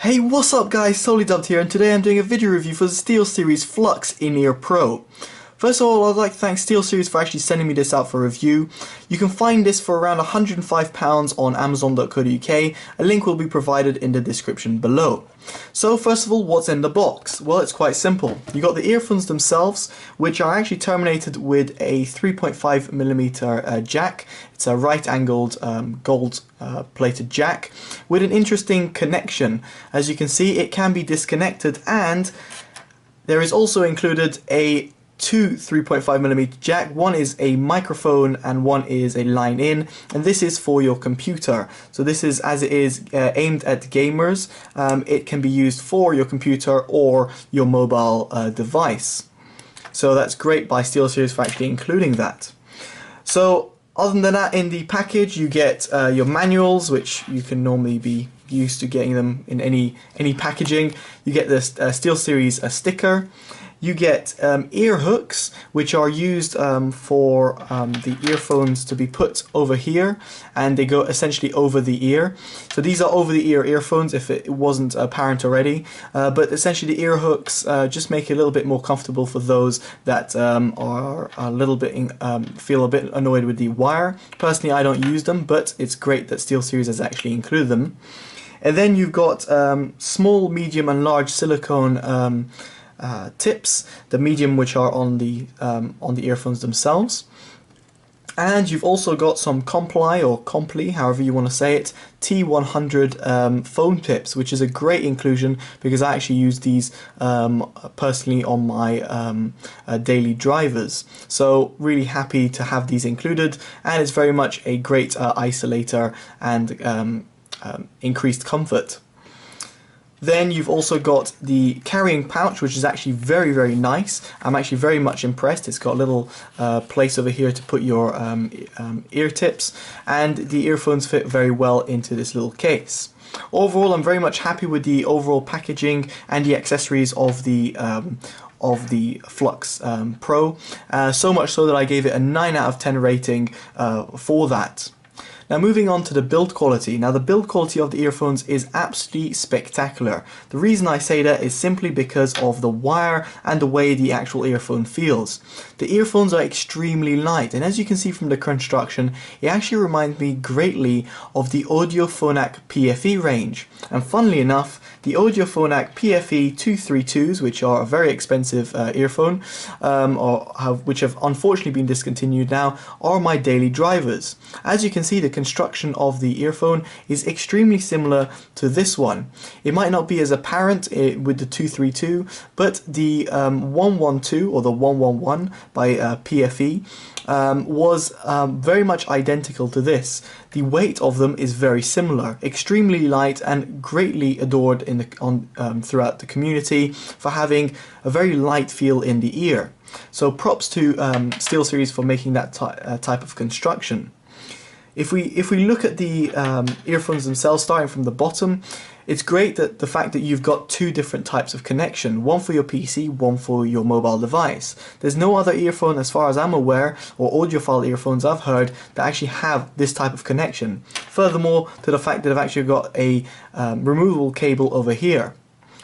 Hey, what's up guys, Totallydubbed here, and today I'm doing a video review for the Steelseries Flux In-Ear Pro. First of all, I'd like to thank Steelseries for actually sending me this out for review. You can find this for around £105 on Amazon.co.uk. A link will be provided in the description below. So first of all, what's in the box? Well, it's quite simple. You got the earphones themselves, which are actually terminated with a 3.5mm jack. It's a right-angled gold plated jack with an interesting connection. As you can see, it can be disconnected, and there is also included two 3.5mm jack. One is a microphone and one is a line in, and this is for your computer. So this is, as it is aimed at gamers, it can be used for your computer or your mobile device. So that's great by SteelSeries for actually including that. So other than that, in the package you get your manuals, which you can normally be used to getting them in any packaging. You get this SteelSeries sticker. You get ear hooks, which are used for the earphones to be put over here, and they go essentially over the ear. So these are over the ear earphones, if it wasn't apparent already, but essentially the ear hooks just make it a little bit more comfortable for those that are a little bit feel a bit annoyed with the wire. Personally, I don't use them, but it's great that SteelSeries has actually included them. And then you've got small, medium and large silicone tips, the medium which are on the earphones themselves. And you've also got some Comply or Comply, however you want to say it, T100 phone tips, which is a great inclusion because I actually use these personally on my daily drivers. So really happy to have these included, and it's very much a great isolator and increased comfort. Then you've also got the carrying pouch, which is actually very, very nice. I'm actually very much impressed. It's got a little place over here to put your ear tips, and the earphones fit very well into this little case. Overall, I'm very much happy with the overall packaging and the accessories of the Flux Pro. So much so that I gave it a 9 out of 10 rating for that. Now moving on to the build quality. Now the build quality of the earphones is absolutely spectacular. The reason I say that is simply because of the wire and the way the actual earphone feels. The earphones are extremely light, and as you can see from the construction, it actually reminds me greatly of the Phonak PFE range. And funnily enough, the Phonak PFE 232s, which are a very expensive earphone, which have unfortunately been discontinued now, are my daily drivers. As you can see, the construction of the earphone is extremely similar to this one. It might not be as apparent with the 232, but the 112 or the 111 by PFE was very much identical to this. The weight of them is very similar, extremely light and greatly adored throughout the community for having a very light feel in the ear. So props to SteelSeries for making that type of construction. If we look at the earphones themselves, starting from the bottom, it's great that the fact that you've got two different types of connection, one for your PC, one for your mobile device. There's no other earphone, as far as I'm aware, or audiophile earphones I've heard, that actually have this type of connection. Furthermore, to the fact that I've actually got a removable cable over here.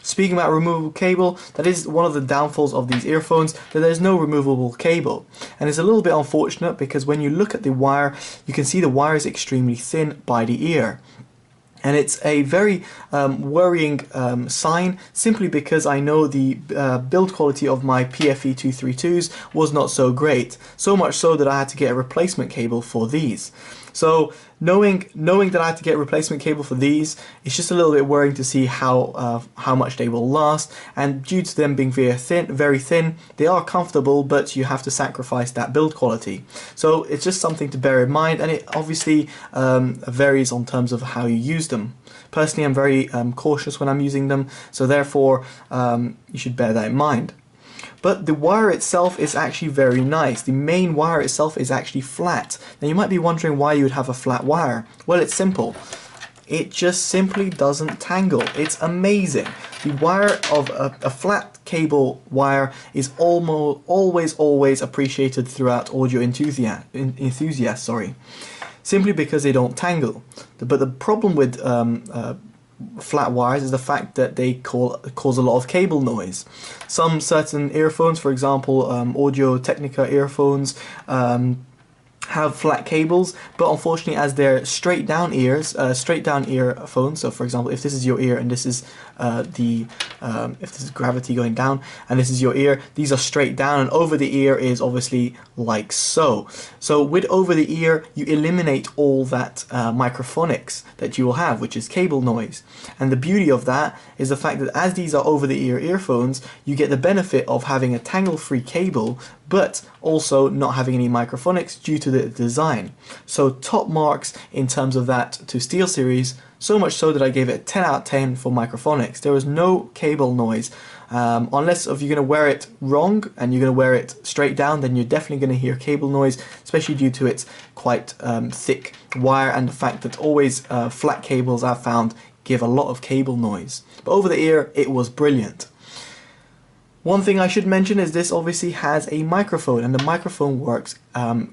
Speaking about removable cable, that is one of the downfalls of these earphones, that there's no removable cable. And it's a little bit unfortunate because when you look at the wire, you can see the wire is extremely thin by the ear. And it's a very worrying sign, simply because I know the build quality of my PFE 232s was not so great. So much so that I had to get a replacement cable for these. So knowing that I had to get a replacement cable for these, it's just a little bit worrying to see how much they will last. And due to them being very thin, they are comfortable, but you have to sacrifice that build quality. So it's just something to bear in mind, and it obviously varies on terms of how you use them. Personally, I'm very cautious when I'm using them, so therefore you should bear that in mind. But the wire itself is actually very nice. The main wire itself is actually flat. Now you might be wondering why you would have a flat wire. Well, it's simple. It just simply doesn't tangle. It's amazing. The wire of a flat cable wire is always appreciated throughout audio enthusiasts, simply because they don't tangle. But the problem with flat wires is the fact that they cause a lot of cable noise. Some certain earphones, for example Audio Technica earphones, have flat cables, but unfortunately, as they're straight down earphones, so for example, if this is your ear and this is if this is gravity going down and this is your ear, these are straight down, and over the ear is obviously like so. So with over the ear, you eliminate all that microphonics that you will have, which is cable noise. And the beauty of that is the fact that as these are over the ear earphones, you get the benefit of having a tangle-free cable, but also not having any microphonics due to the design. So top marks in terms of that to SteelSeries, so much so that I gave it a 10 out of 10 for microphonics. There was no cable noise. Unless if you're going to wear it wrong and you're going to wear it straight down, then you're definitely going to hear cable noise, especially due to its quite thick wire and the fact that always flat cables I've found give a lot of cable noise. But over the ear, it was brilliant. One thing I should mention is this obviously has a microphone, and the microphone works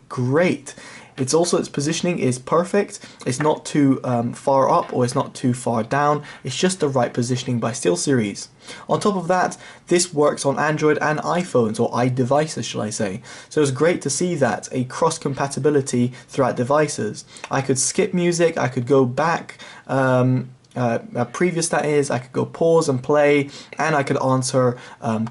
great. Its positioning is perfect. It's not too far up or it's not too far down. It's just the right positioning by SteelSeries. On top of that, this works on Android and iPhones, or iDevices shall I say. So it's great to see that, a cross compatibility throughout devices. I could skip music, I could go back, previous that is, I could go pause and play, and I could answer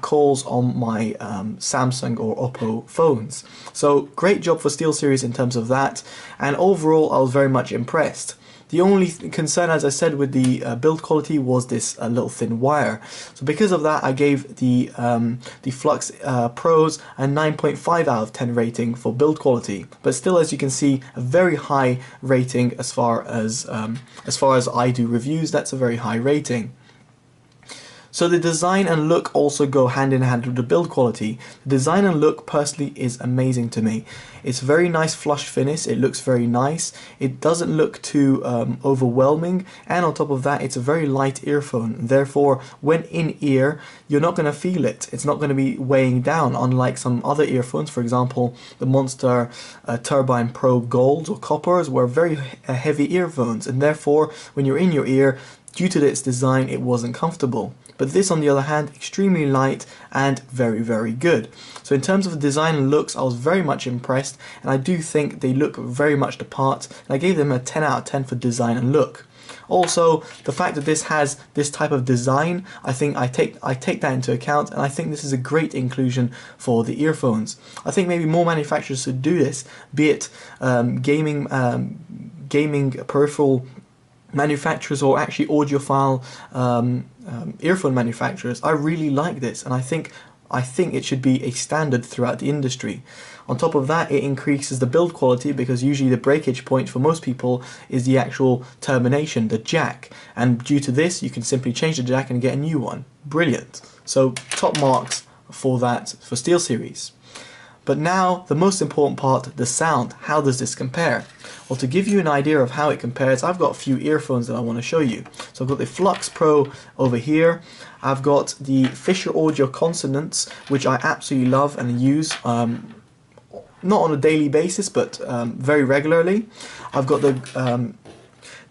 calls on my Samsung or Oppo phones. So great job for SteelSeries in terms of that, and overall I was very much impressed. The only concern, as I said, with the build quality was this little thin wire. So because of that, I gave the Flux Pros a 9.5 out of 10 rating for build quality. But still, as you can see, a very high rating as far as I do reviews. That's a very high rating. So the design and look also go hand in hand with the build quality. The design and look personally is amazing to me. It's a very nice flush finish, it looks very nice, it doesn't look too overwhelming, and on top of that it's a very light earphone. Therefore when in ear you're not going to feel it, it's not going to be weighing down, unlike some other earphones. For example, the Monster Turbine Pro Golds or Coppers were very heavy earphones, and therefore when you're in your ear, due to its design, it wasn't comfortable. But this, on the other hand, extremely light and very, very good. So in terms of design and looks, I was very much impressed, and I do think they look very much the part, and I gave them a 10 out of 10 for design and look. Also, the fact that this has this type of design, I think I take that into account, and I think this is a great inclusion for the earphones. I think maybe more manufacturers should do this, be it gaming peripheral manufacturers or actually audiophile earphone manufacturers. I really like this, and I think it should be a standard throughout the industry. On top of that, it increases the build quality, because usually the breakage point for most people is the actual termination, the jack, and due to this you can simply change the jack and get a new one. Brilliant. So top marks for that for SteelSeries. But now, the most important part, the sound. How does this compare? Well, to give you an idea of how it compares, I've got a few earphones that I want to show you. So I've got the Flux Pro over here. I've got the Fischer Audio Consonance, which I absolutely love and use, not on a daily basis, but very regularly. I've got the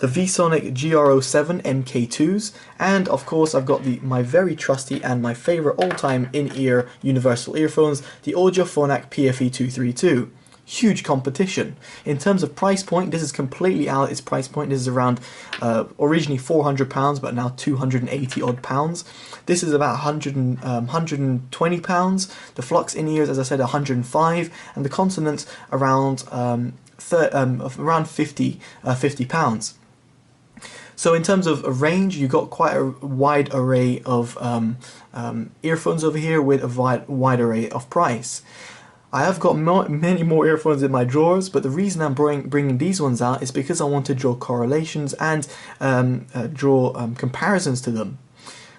VSonic GR07 MK2s, and of course I've got my very trusty and my favorite all-time in-ear universal earphones, the Audio Phonak PFE 232. Huge competition. In terms of price point, this is completely out its price point. This is around originally £400, but now 280 odd pounds. This is about 120 pounds. The Flux in-ears, as I said, 105, and the Consonance around around 50 pounds. So in terms of a range, you've got quite a wide array of earphones over here with a wide array of price. I have got many more earphones in my drawers, but the reason I'm bringing these ones out is because I want to draw correlations and draw comparisons to them.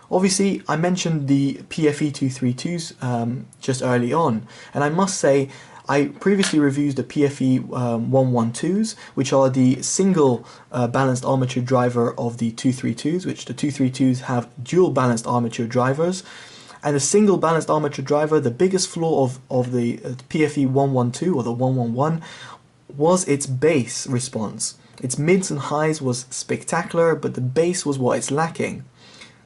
Obviously, I mentioned the PFE 232s just early on, and I must say, I previously reviewed the PFE 112s, which are the single balanced armature driver of the 232s, which the 232s have dual balanced armature drivers. And the single balanced armature driver, the biggest flaw of the PFE 112 or the 111 was its bass response. Its mids and highs was spectacular, but the bass was what it's lacking.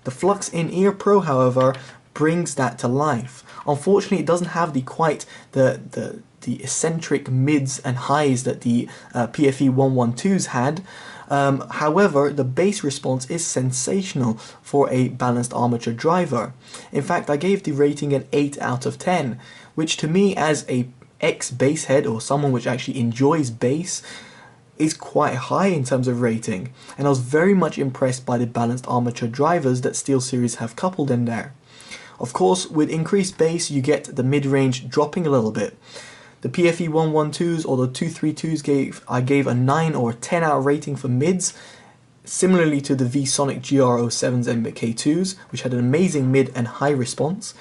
The Flux In-Ear Pro, however, brings that to life. Unfortunately, it doesn't have the eccentric mids and highs that the PFE 112s had. However, the bass response is sensational for a balanced armature driver. In fact, I gave the rating an 8 out of 10, which to me, as a ex-bass head or someone which actually enjoys bass, is quite high in terms of rating. And I was very much impressed by the balanced armature drivers that SteelSeries have coupled in there. Of course, with increased bass, you get the mid-range dropping a little bit. The PFE 112s or the 232s I gave a 9 or 10 out rating for mids, similarly to the VSonic GR07 MK2s, which had an amazing mid and high response.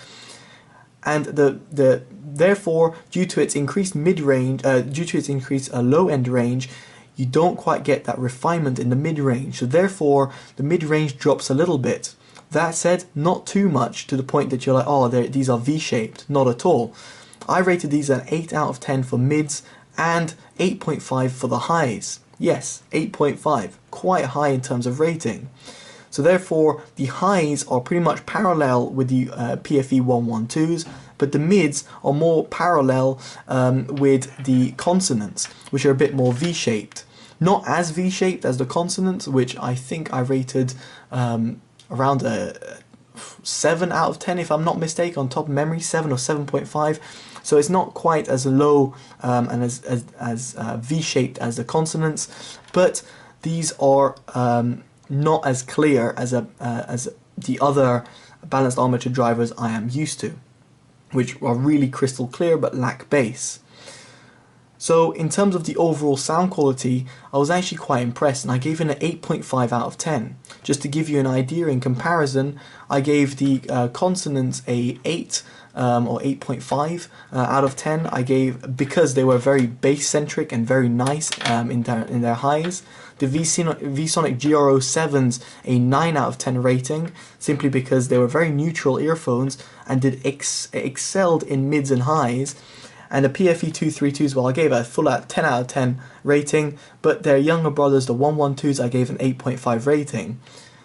And therefore, due to its increased mid-range, due to its increased low-end range, you don't quite get that refinement in the mid-range. So therefore, the mid-range drops a little bit. That said, not too much to the point that you're like, oh, these are V-shaped. Not at all. I rated these an 8 out of 10 for mids and 8.5 for the highs. Yes, 8.5. Quite high in terms of rating. So therefore, the highs are pretty much parallel with the PFE 112s, but the mids are more parallel with the Consonance, which are a bit more V-shaped. Not as V-shaped as the Consonance, which I think I rated around a 7 out of 10 if I'm not mistaken, on top of memory, 7 or 7.5. So it's not quite as low and as V-shaped as the Consonance, but these are not as clear as the other balanced armature drivers I am used to, which are really crystal clear but lack bass. So in terms of the overall sound quality, I was actually quite impressed, and I gave it an 8.5 out of 10. Just to give you an idea in comparison, I gave the Consonance a 8 or 8.5 out of 10. I gave, because they were very bass-centric and very nice in their highs. The VSonic GR07s a 9 out of 10 rating, simply because they were very neutral earphones and excelled in mids and highs. And the PFE 232s, well, I gave a full 10 out of 10 rating, but their younger brothers, the 112s, I gave an 8.5 rating.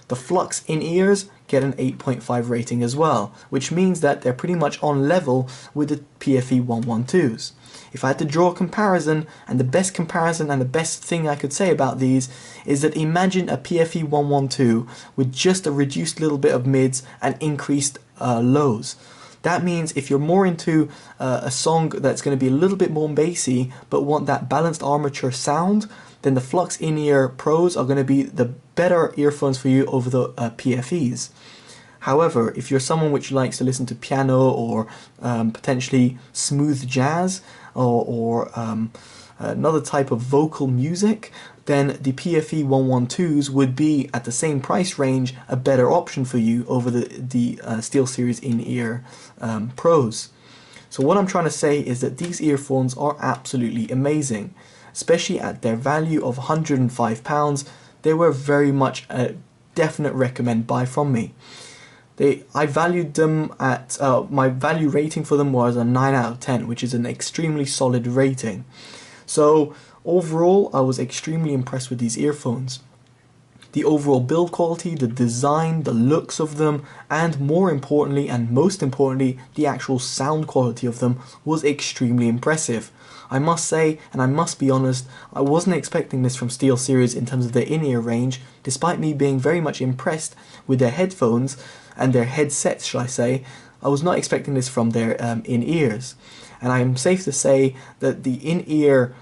The Flux In-Ears get an 8.5 rating as well, which means that they're pretty much on level with the PFE 112s. If I had to draw a comparison, and the best comparison and the best thing I could say about these is that imagine a PFE 112 with just a reduced little bit of mids and increased lows. That means if you're more into a song that's going to be a little bit more bassy but want that balanced armature sound, then the Flux In-Ear Pros are going to be the better earphones for you over the PFEs. However, if you're someone which likes to listen to piano or potentially smooth jazz or another type of vocal music, then the PFE 112s would be, at the same price range, a better option for you over the SteelSeries In-Ear Pros. So what I'm trying to say is that these earphones are absolutely amazing, especially at their value of £105. They were very much a definite recommend buy from me. I valued them at, my value rating for them was a 9 out of 10, which is an extremely solid rating. So overall, I was extremely impressed with these earphones. The overall build quality, the design, the looks of them, and more importantly, and most importantly, the actual sound quality of them was extremely impressive. I must say, and I must be honest, I wasn't expecting this from SteelSeries in terms of their in-ear range, despite me being very much impressed with their headphones, and their headsets, shall I say. I was not expecting this from their in-ears. And I am safe to say that the in-ear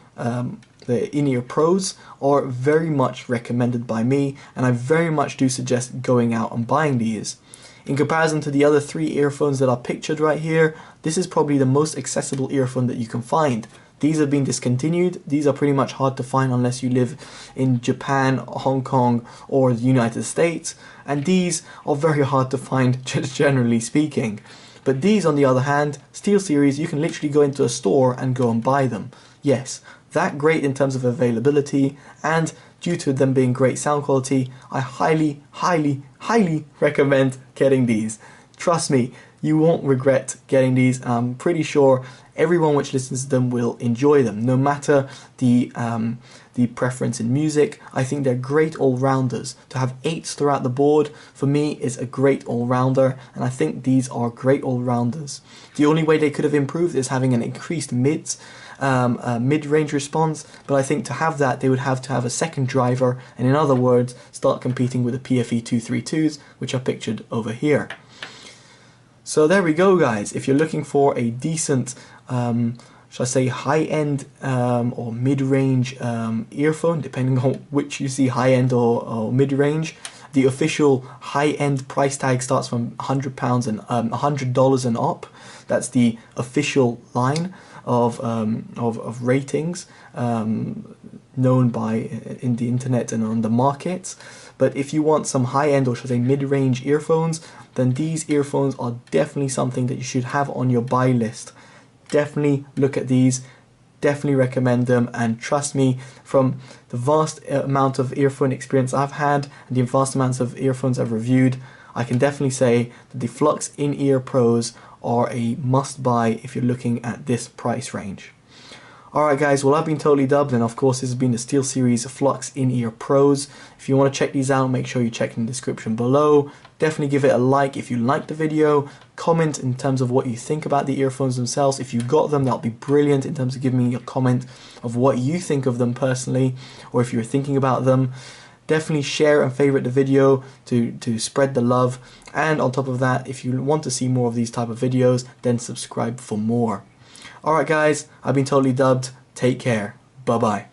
Pros are very much recommended by me, and I very much do suggest going out and buying these. In comparison to the other 3 earphones that are pictured right here, this is probably the most accessible earphone that you can find. These have been discontinued. These are pretty much hard to find unless you live in Japan, Hong Kong, or the United States, and these are very hard to find, just generally speaking. But these, on the other hand, SteelSeries, you can literally go into a store and go and buy them. Yes, that great in terms of availability, and due to them being great sound quality, I highly, highly, highly recommend getting these. Trust me, you won't regret getting these. I'm pretty sure everyone which listens to them will enjoy them, no matter the preference in music. I think they're great all-rounders. To have 8s throughout the board, for me, is a great all-rounder, and I think these are great all-rounders. The only way they could have improved is having an increased mid-range response, but I think to have that, they would have to have a second driver, and in other words, start competing with the PFE 232s, which are pictured over here. So there we go, guys. If you're looking for a decent, shall I say, high-end or mid-range earphone, depending on which you see, high-end or mid-range, the official high-end price tag starts from £100 and $100 and up. That's the official line of ratings known by in the internet and on the markets. But if you want some high-end, or should I say mid-range earphones, then these earphones are definitely something that you should have on your buy list. Definitely look at these, definitely recommend them, and trust me, from the vast amount of earphone experience I've had and the vast amounts of earphones I've reviewed, I can definitely say that the Flux In-Ear Pros are a must-buy if you're looking at this price range. Alright guys, well, I've been Totally Dubbed, and of course this has been the Steelseries Flux In-Ear Pros. If you want to check these out, make sure you check in the description below. Definitely give it a like if you liked the video. Comment in terms of what you think about the earphones themselves. If you got them, that'll be brilliant in terms of giving me a comment of what you think of them personally, or if you're thinking about them. Definitely share and favorite the video to spread the love. And on top of that, if you want to see more of these type of videos, then subscribe for more. Alright guys, I've been Totally Dubbed. Take care. Bye bye.